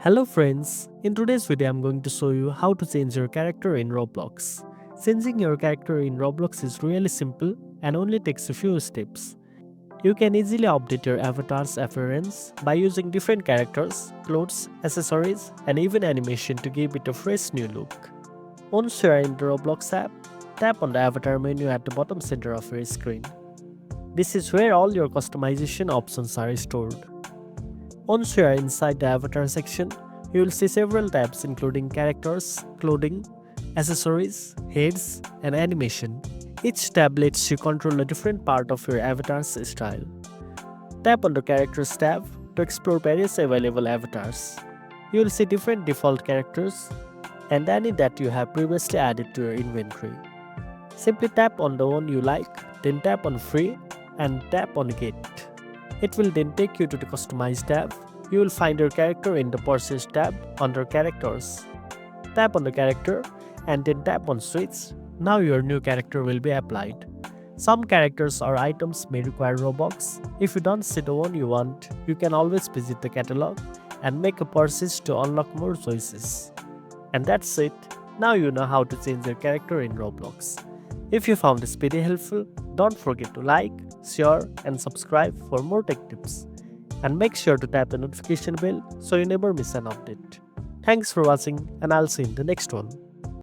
Hello friends, in today's video I'm going to show you how to change your character in Roblox. Changing your character in Roblox is really simple and only takes a few steps. You can easily update your avatar's appearance by using different characters, clothes, accessories and even animation to give it a fresh new look. Once you are in the Roblox app, tap on the avatar menu at the bottom center of your screen. This is where all your customization options are stored. Once you are inside the avatar section, you will see several tabs including characters, clothing, accessories, heads, and animation. Each tab lets you control a different part of your avatar's style. Tap on the characters tab to explore various available avatars. You will see different default characters and any that you have previously added to your inventory. Simply tap on the one you like, then tap on free and tap on get. It will then take you to the Customize tab. You will find your character in the Purchase tab under Characters. Tap on the character and then tap on Switch. Now your new character will be applied. Some characters or items may require Robux. If you don't see the one you want, you can always visit the catalog and make a purchase to unlock more choices. And that's it. Now you know how to change your character in Roblox. If you found this video helpful, don't forget to like, share and subscribe for more tech tips. And make sure to tap the notification bell so you never miss an update. Thanks for watching and I'll see you in the next one.